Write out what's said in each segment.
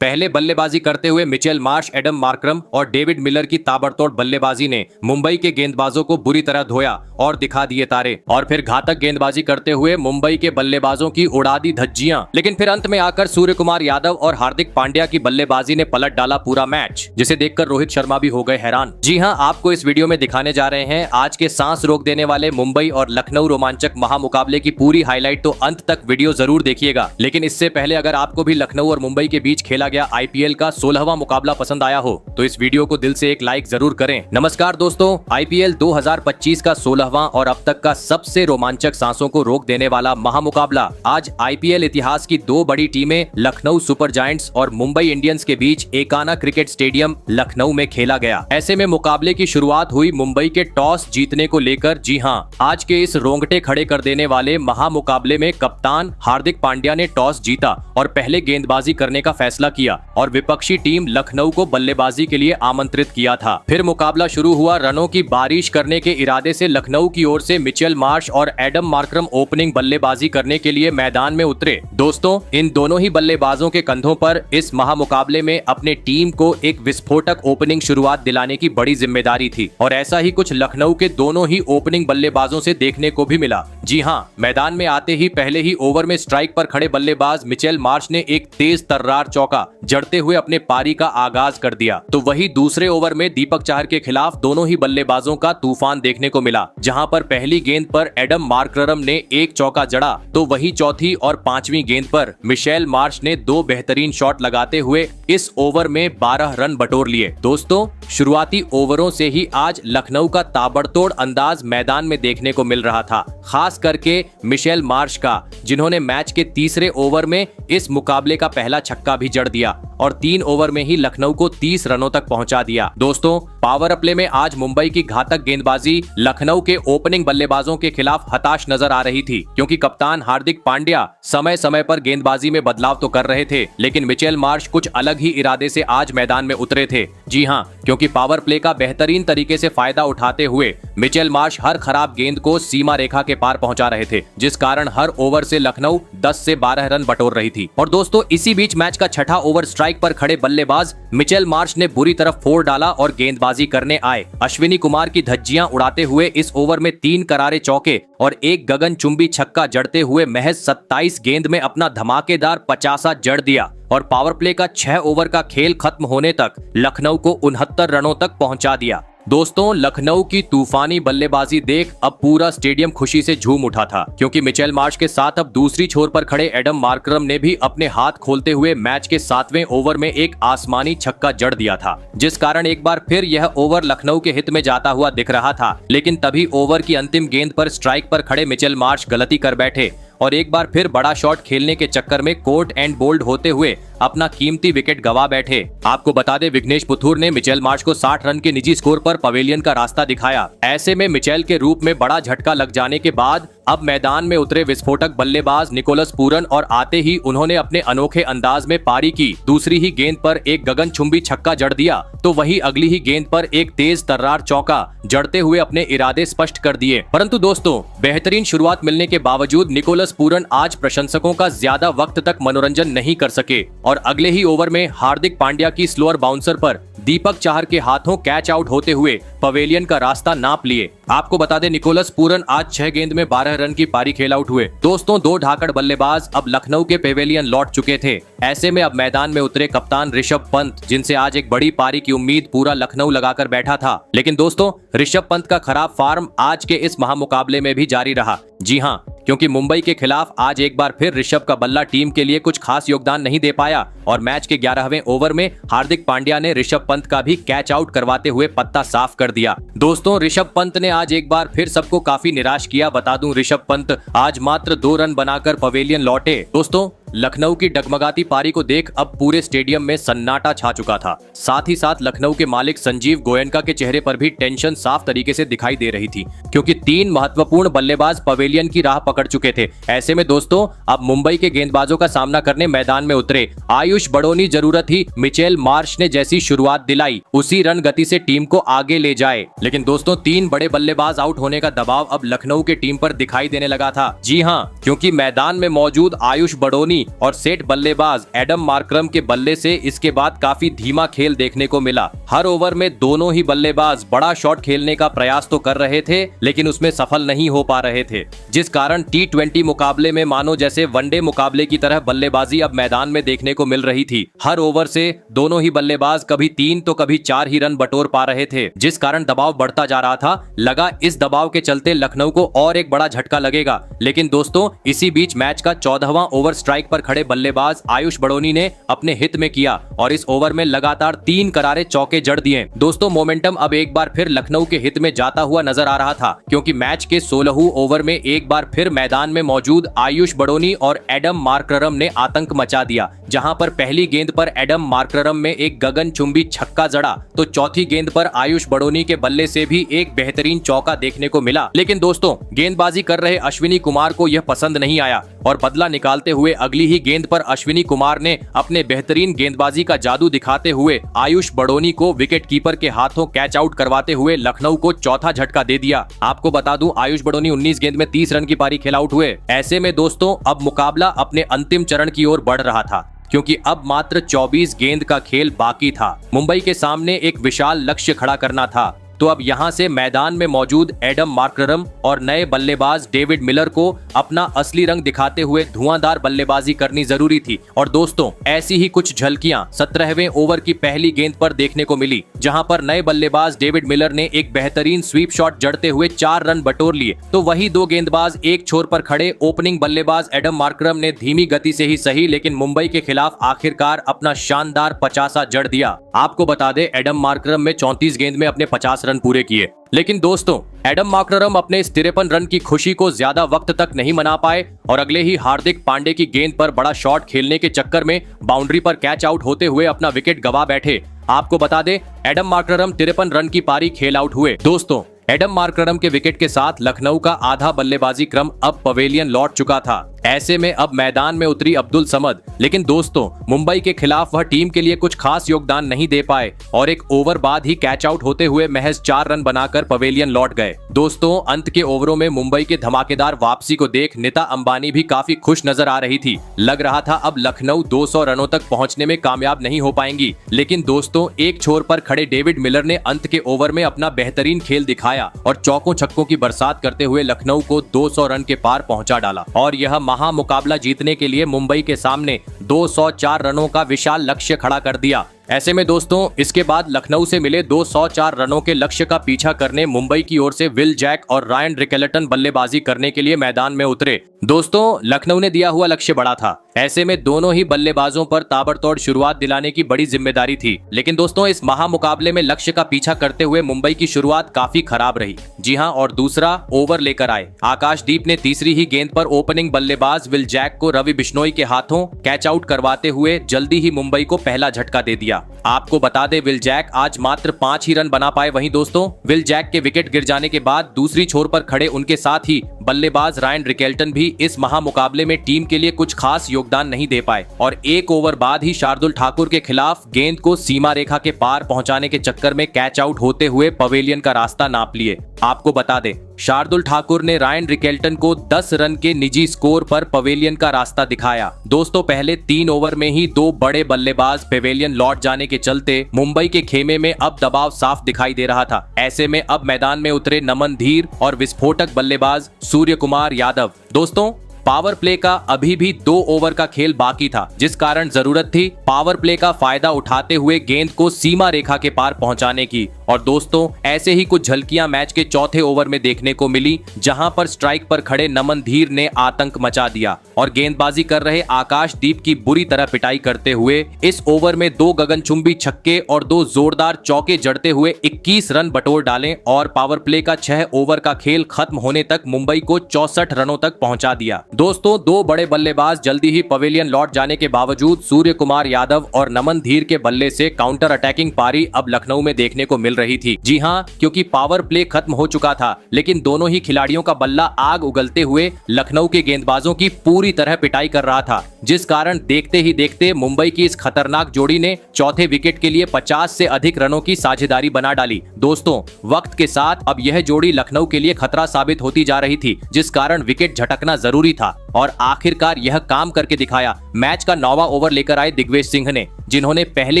पहले बल्लेबाजी करते हुए मिचेल मार्श, एडम मार्करम और डेविड मिलर की ताबड़तोड़ बल्लेबाजी ने मुंबई के गेंदबाजों को बुरी तरह धोया और दिखा दिए तारे। और फिर घातक गेंदबाजी करते हुए मुंबई के बल्लेबाजों की उड़ा दी धज्जियां। लेकिन फिर अंत में आकर सूर्यकुमार यादव और हार्दिक पांड्या की बल्लेबाजी ने पलट डाला पूरा मैच, जिसे देखकर रोहित शर्मा भी हो गए हैरान। जी हां, आपको इस वीडियो में दिखाने जा रहे हैं आज के सांस रोक देने वाले मुंबई और लखनऊ रोमांचक महामुकाबले की पूरी हाईलाइट, तो अंत तक वीडियो जरूर देखिएगा। लेकिन इससे पहले अगर आपको भी लखनऊ और मुंबई के बीच खेला गया आईपीएल का 16वां मुकाबला पसंद आया हो तो इस वीडियो को दिल से एक लाइक जरूर करें। नमस्कार दोस्तों, आईपीएल 2025 का 16वां और अब तक का सबसे रोमांचक सांसों को रोक देने वाला महामुकाबला आज आईपीएल इतिहास की दो बड़ी टीमें लखनऊ सुपर जायंट्स और मुंबई इंडियंस के बीच एकाना क्रिकेट स्टेडियम लखनऊ में खेला गया। ऐसे में मुकाबले की शुरुआत हुई मुंबई के टॉस जीतने को लेकर। जी हां, आज के इस रोंगटे खड़े कर देने वाले महामुकाबले में कप्तान हार्दिक पांड्या ने टॉस जीता और पहले गेंदबाजी करने का फैसला किया और विपक्षी टीम लखनऊ को बल्लेबाजी के लिए आमंत्रित किया था। फिर मुकाबला शुरू हुआ। रनों की बारिश करने के इरादे से लखनऊ की ओर से मिचेल मार्श और एडम मार्करम ओपनिंग बल्लेबाजी करने के लिए मैदान में उतरे। दोस्तों, इन दोनों ही बल्लेबाजों के कंधों पर इस महामुकाबले में अपने टीम को एक विस्फोटक ओपनिंग शुरुआत दिलाने की बड़ी जिम्मेदारी थी और ऐसा ही कुछ लखनऊ के दोनों ही ओपनिंग बल्लेबाजों से देखने को भी मिला। जी हां, मैदान में आते ही पहले ही ओवर में स्ट्राइक पर खड़े बल्लेबाज मिचेल मार्श ने एक तेज तर्रार चौका जड़ते हुए अपने पारी का आगाज कर दिया। तो वही दूसरे ओवर में दीपक चाहर के खिलाफ दोनों ही बल्लेबाजों का तूफान देखने को मिला, जहां पर पहली गेंद पर एडम मार्करम ने एक चौका जड़ा तो वही चौथी और पांचवी गेंद पर मिचेल मार्श ने दो बेहतरीन शॉट लगाते हुए इस ओवर में 12 रन बटोर लिए। दोस्तों, शुरुआती ओवरों से ही आज लखनऊ का ताबड़तोड़ अंदाज मैदान में देखने को मिल रहा था, खास करके मिचेल मार्श का, जिन्होंने मैच के तीसरे ओवर में इस मुकाबले का पहला छक्का भी जड़ दिया और 3 ओवर में ही लखनऊ को 30 रनों तक पहुंचा दिया। दोस्तों, पावर प्ले में आज मुंबई की घातक गेंदबाजी लखनऊ के ओपनिंग बल्लेबाजों के खिलाफ हताश नजर आ रही थी, क्योंकि कप्तान हार्दिक पांड्या समय समय पर गेंदबाजी में बदलाव तो कर रहे थे, लेकिन मिचेल मार्श कुछ अलग ही इरादे से आज मैदान में उतरे थे। जी हां, क्योंकि पावर प्ले का बेहतरीन तरीके से फायदा उठाते हुए मिचेल मार्श हर खराब गेंद को सीमा रेखा के पार पहुंचा रहे थे, जिस कारण हर ओवर से लखनऊ 10 से 12 रन बटोर रही थी। और दोस्तों, इसी बीच मैच का छठा ओवर स्ट्राइक पर खड़े बल्लेबाज मिचेल मार्श ने बुरी तरफ फोड़ डाला और गेंदबाजी करने आए अश्विनी कुमार की धज्जियां उड़ाते हुए इस ओवर में 3 करारे चौके और एक गगनचुंबी छक्का जड़ते हुए महज 27 गेंद में अपना धमाकेदार 50 जड़ दिया और पावर प्ले का 6 ओवर का खेल खत्म होने तक लखनऊ को 69 रनों तक पहुंचा दिया। दोस्तों, लखनऊ की तूफानी बल्लेबाजी देख अब पूरा स्टेडियम खुशी से झूम उठा था, क्योंकि मिचेल मार्श के साथ अब दूसरी छोर पर खड़े एडम मार्करम ने भी अपने हाथ खोलते हुए मैच के 7वें ओवर में एक आसमानी छक्का जड़ दिया था, जिस कारण एक बार फिर यह ओवर लखनऊ के हित में जाता हुआ दिख रहा था। लेकिन तभी ओवर की अंतिम गेंद पर स्ट्राइक पर खड़े मिचेल मार्श गलती कर बैठे और एक बार फिर बड़ा शॉट खेलने के चक्कर में कोर्ट एंड बोल्ड होते हुए अपना कीमती विकेट गवा बैठे। आपको बता दें, विघ्नेश पुथुर ने मिचेल मार्श को 60 रन के निजी स्कोर पर पवेलियन का रास्ता दिखाया। ऐसे में मिचेल के रूप में बड़ा झटका लग जाने के बाद अब मैदान में उतरे विस्फोटक बल्लेबाज निकोलस पूरन और आते ही उन्होंने अपने अनोखे अंदाज में पारी की। दूसरी ही गेंद पर एक गगनचुंबी छक्का जड़ दिया तो वही अगली ही गेंद पर एक तेज तर्रार चौका जड़ते हुए अपने इरादे स्पष्ट कर दिए। परंतु दोस्तों, बेहतरीन शुरुआत मिलने के बावजूद निकोलस पूरन आज प्रशंसकों का ज्यादा वक्त तक मनोरंजन नहीं कर सके और अगले ही ओवर में हार्दिक पांड्या की स्लोअर बाउंसर पर दीपक चाहर के हाथों कैच आउट होते हुए पवेलियन का रास्ता नाप लिए। आपको बता दें, निकोलस पूरन आज 6 गेंद में 12 रन की पारी खेल आउट हुए। दोस्तों, 2 ढाकड़ बल्लेबाज अब लखनऊ के पवेलियन लौट चुके थे। ऐसे में अब मैदान में उतरे कप्तान ऋषभ पंत, जिनसे आज एक बड़ी पारी की उम्मीद पूरा लखनऊ लगाकर बैठा था। लेकिन दोस्तों, ऋषभ पंत का खराब फॉर्म आज के इस महामुकाबले में भी जारी रहा। जी हां, क्योंकि मुंबई के खिलाफ आज एक बार फिर ऋषभ का बल्ला टीम के लिए कुछ खास योगदान नहीं दे पाया और मैच के 11वें ओवर में हार्दिक पांड्या ने ऋषभ पंत का भी कैच आउट करवाते हुए पत्ता साफ कर दिया। दोस्तों, ऋषभ पंत ने आज एक बार फिर सबको काफी निराश किया। बता दूं, ऋषभ पंत आज मात्र 2 रन बनाकर पवेलियन लौटे। दोस्तों, लखनऊ की डगमगाती पारी को देख अब पूरे स्टेडियम में सन्नाटा छा चुका था। साथ ही साथ लखनऊ के मालिक संजीव गोयनका के चेहरे पर भी टेंशन साफ तरीके से दिखाई दे रही थी, क्योंकि 3 महत्वपूर्ण बल्लेबाज पवेलियन की राह पकड़ चुके थे। ऐसे में दोस्तों, अब मुंबई के गेंदबाजों का सामना करने मैदान में उतरे आयुष बड़ोनी जरूरत ही मिचेल मार्श ने जैसी शुरुआत दिलाई उसी रन गति से टीम को आगे ले जाए। लेकिन दोस्तों, 3 बड़े बल्लेबाज आउट होने का दबाव अब लखनऊ के टीम पर दिखाई देने लगा था। जी हां, क्योंकि मैदान में मौजूद आयुष बड़ोनी बड़ोनी और सेठ बल्लेबाज एडम मार्करम के बल्ले से इसके बाद काफी धीमा खेल देखने को मिला। हर ओवर में दोनों ही बल्लेबाज बड़ा शॉट खेलने का प्रयास तो कर रहे थे, लेकिन उसमें सफल नहीं हो पा रहे थे, जिस कारण T20 मुकाबले में मानो जैसे वनडे मुकाबले की तरह बल्लेबाजी अब मैदान में देखने को मिल रही थी। हर ओवर से दोनों ही बल्लेबाज कभी 3 तो कभी 4 ही रन बटोर पा रहे थे, जिस कारण दबाव बढ़ता जा रहा था। लगा इस दबाव के चलते लखनऊ को और एक बड़ा झटका लगेगा, लेकिन दोस्तों इसी बीच मैच का 14वां ओवर स्ट्राइक पर खड़े बल्लेबाज आयुष बड़ोनी ने अपने हित में किया और इस ओवर में लगातार 3 करारे चौके जड़ दिए। दोस्तों मोमेंटम अब एक बार फिर लखनऊ के हित में जाता हुआ नजर आ रहा था, क्योंकि मैच के 16वें ओवर में एक बार फिर मैदान में मौजूद आयुष बड़ोनी और एडम मार्करम ने आतंक मचा दिया। जहां पर पहली गेंद पर एडम मार्करम में एक गगनचुंबी छक्का जड़ा, तो चौथी गेंद पर आयुष बड़ोनी के बल्ले से भी एक बेहतरीन चौका देखने को मिला। लेकिन दोस्तों गेंदबाजी कर रहे अश्विनी कुमार को यह पसंद नहीं आया और बदला निकालते हुए अगली ही गेंद पर अश्विनी कुमार ने अपने बेहतरीन गेंदबाजी का जादू दिखाते हुए आयुष बड़ोनी को विकेट कीपर के हाथों कैच आउट करवाते हुए लखनऊ को चौथा झटका दे दिया। आपको बता दूं आयुष बड़ोनी 19 गेंद में 30 रन की पारी खेल आउट हुए। ऐसे में दोस्तों अब मुकाबला अपने अंतिम चरण की ओर बढ़ रहा था, क्योंकि अब मात्र 24 गेंद का खेल बाकी था। मुंबई के सामने एक विशाल लक्ष्य खड़ा करना था, तो अब यहां से मैदान में मौजूद एडम मार्करम और नए बल्लेबाज डेविड मिलर को अपना असली रंग दिखाते हुए धुआंधार बल्लेबाजी करनी जरूरी थी। और दोस्तों ऐसी ही कुछ झलकियां 17वें ओवर की पहली गेंद पर देखने को मिली, जहां पर नए बल्लेबाज डेविड मिलर ने एक बेहतरीन स्वीप शॉट जड़ते हुए 4 रन बटोर लिए, तो वही 2 गेंदबाज एक छोर पर खड़े ओपनिंग बल्लेबाज एडम मार्करम ने धीमी गति से ही सही, लेकिन मुंबई के खिलाफ आखिरकार अपना शानदार 50 जड़ दिया। आपको बता दें एडम मार्करम में 34 गेंद में अपने 50 रन पूरे किए। लेकिन दोस्तों एडम मार्करम अपने इस 53 रन की खुशी को ज्यादा वक्त तक नहीं मना पाए और अगले ही हार्दिक पांडे की गेंद पर बड़ा शॉट खेलने के चक्कर में बाउंड्री पर कैच आउट होते हुए अपना विकेट गवा बैठे। आपको बता दें एडम मार्करम 53 रन की पारी खेल आउट हुए। दोस्तों एडम मार्करम के विकेट के साथ लखनऊ का आधा बल्लेबाजी क्रम अब पवेलियन लौट चुका था। ऐसे में अब मैदान में उतरी अब्दुल समद, लेकिन दोस्तों मुंबई के खिलाफ वह टीम के लिए कुछ खास योगदान नहीं दे पाए और एक ओवर बाद ही कैच आउट होते हुए महज 4 रन बनाकर पवेलियन लौट गए। दोस्तों अंत के ओवरों में मुंबई के धमाकेदार वापसी को देख नीता अंबानी भी काफी खुश नजर आ रही थी। लग रहा था अब लखनऊ 200 रनों तक पहुंचने में कामयाब नहीं हो पाएंगी, लेकिन दोस्तों एक छोर पर खड़े डेविड मिलर ने अंत के ओवर में अपना बेहतरीन खेल दिखाया और चौकों छक्कों की बरसात करते हुए लखनऊ को 200 रन के पार पहुंचा डाला और यह मुकाबला जीतने के लिए मुंबई के सामने 204 रनों का विशाल लक्ष्य खड़ा कर दिया। ऐसे में दोस्तों इसके बाद लखनऊ से मिले 204 रनों के लक्ष्य का पीछा करने मुंबई की ओर से विल जैक और रायन रिकेल्टन बल्लेबाजी करने के लिए मैदान में उतरे। दोस्तों लखनऊ ने दिया हुआ लक्ष्य बड़ा था, ऐसे में दोनों ही बल्लेबाजों पर ताबड़तोड़ शुरुआत दिलाने की बड़ी जिम्मेदारी थी। लेकिन दोस्तों इस महामुकाबले में लक्ष्य का पीछा करते हुए मुंबई की शुरुआत काफी खराब रही। जी हां, और दूसरा ओवर लेकर आए आकाशदीप ने तीसरी ही गेंद पर ओपनिंग बल्लेबाज विल जैक को रवि बिश्नोई के हाथों कैच आउट करवाते हुए जल्दी ही मुंबई को पहला झटका दे दिया। आपको बता दें विल जैक आज मात्र 5 ही रन बना पाए। वहीं दोस्तों विल जैक के विकेट गिर जाने के बाद दूसरी छोर पर खड़े उनके साथ ही बल्लेबाज रायन रिकेल्टन भी इस महामुकाबले में टीम के लिए कुछ खास योगदान नहीं दे पाए और एक ओवर बाद ही शार्दुल ठाकुर के खिलाफ गेंद को सीमा रेखा के पार पहुंचाने के चक्कर में कैच आउट होते हुए पवेलियन का रास्ता नाप लिए। आपको बता दें शार्दुल ठाकुर ने रायन रिकेल्टन को 10 रन के निजी स्कोर पर पवेलियन का रास्ता दिखाया। दोस्तों पहले 3 ओवर में ही 2 बड़े बल्लेबाज पवेलियन लौट जाने के चलते मुंबई के खेमे में अब दबाव साफ दिखाई दे रहा था। ऐसे में अब मैदान में उतरे नमन धीर और विस्फोटक बल्लेबाज सूर्य कुमार यादव। दोस्तों पावर प्ले का अभी भी 2 ओवर का खेल बाकी था, जिस कारण जरूरत थी पावर प्ले का फायदा उठाते हुए गेंद को सीमा रेखा के पार पहुंचाने की। और दोस्तों ऐसे ही कुछ झलकियां मैच के चौथे ओवर में देखने को मिली, जहां पर स्ट्राइक पर खड़े नमन धीर ने आतंक मचा दिया और गेंदबाजी कर रहे आकाशदीप की बुरी तरह पिटाई करते हुए इस ओवर में 2 गगनचुंबी छक्के और 2 जोरदार चौके जड़ते हुए 21 रन बटोर डाले और पावर प्ले का 6 ओवर का खेल खत्म होने तक मुंबई को 64 रनों तक पहुंचा दिया। दोस्तों 2 बड़े बल्लेबाज जल्दी ही पवेलियन लौट जाने के बावजूद सूर्य कुमार यादव और नमन धीर के बल्ले से काउंटर अटैकिंग पारी अब लखनऊ में देखने को मिल रही थी। जी हां, क्योंकि पावर प्ले खत्म हो चुका था, लेकिन दोनों ही खिलाड़ियों का बल्ला आग उगलते हुए लखनऊ के गेंदबाजों की पूरी तरह पिटाई कर रहा था, जिस कारण देखते ही देखते मुंबई की इस खतरनाक जोड़ी ने चौथे विकेट के लिए 50 से अधिक रनों की साझेदारी बना डाली। दोस्तों वक्त के साथ अब यह जोड़ी लखनऊ के लिए खतरा साबित होती जा रही थी, जिस कारण विकेट झटकना जरूरी था और आखिरकार यह काम करके दिखाया। मैच का 9वां ओवर लेकर आए दिग्विजय सिंह ने, जिन्होंने पहले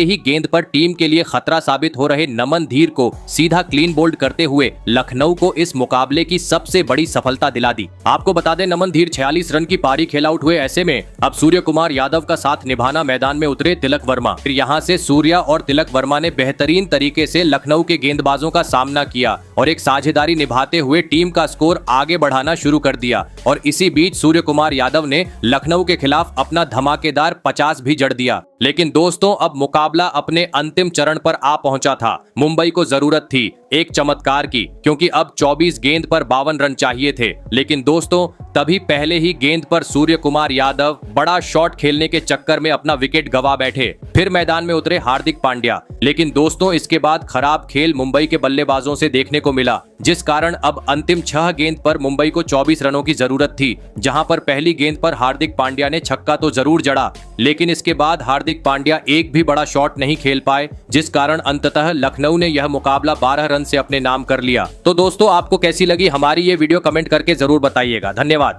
ही गेंद पर टीम के लिए खतरा साबित हो रहे नमन धीर को सीधा क्लीन बोल्ड करते हुए लखनऊ को इस मुकाबले की सबसे बड़ी सफलता दिला दी। आपको बता दें, नमन धीर 46 रन की पारी खेल आउट हुए। ऐसे में अब सूर्य कुमार यादव का साथ निभाना मैदान में उतरे तिलक वर्मा। फिर यहाँ से सूर्या और तिलक वर्मा ने बेहतरीन तरीके से लखनऊ के गेंदबाजों का सामना किया और एक साझेदारी निभाते हुए टीम का स्कोर आगे बढ़ाना शुरू कर दिया। और इसी बीच सूर्य कुमार यादव ने लखनऊ के खिलाफ अपना धमाकेदार 50 भी जड़ दिया। लेकिन दोस्तों, अब मुकाबला अपने अंतिम चरण पर आ पहुंचा था। मुंबई को जरूरत थी एक चमत्कार की, क्योंकि अब 24 गेंद पर 52 रन चाहिए थे। लेकिन दोस्तों, तभी पहले ही गेंद पर सूर्य कुमार यादव बड़ा शॉट खेलने के चक्कर में अपना विकेट गवा बैठे। फिर मैदान में उतरे हार्दिक पांड्या। लेकिन दोस्तों, इसके बाद खराब खेल मुंबई के बल्लेबाजों से देखने को मिला, जिस कारण अब अंतिम 6 गेंद पर मुंबई को 24 रनों की जरूरत थी। जहां पर पहली गेंद पर हार्दिक पांड्या ने छक्का तो जरूर जड़ा, लेकिन इसके बाद हार्दिक पांड्या एक भी बड़ा शॉट नहीं खेल पाए, जिस कारण अंततः लखनऊ ने यह मुकाबला 12 रन से अपने नाम कर लिया। तो दोस्तों, आपको कैसी लगी हमारी ये वीडियो कमेंट करके जरूर बताइएगा। धन्यवाद।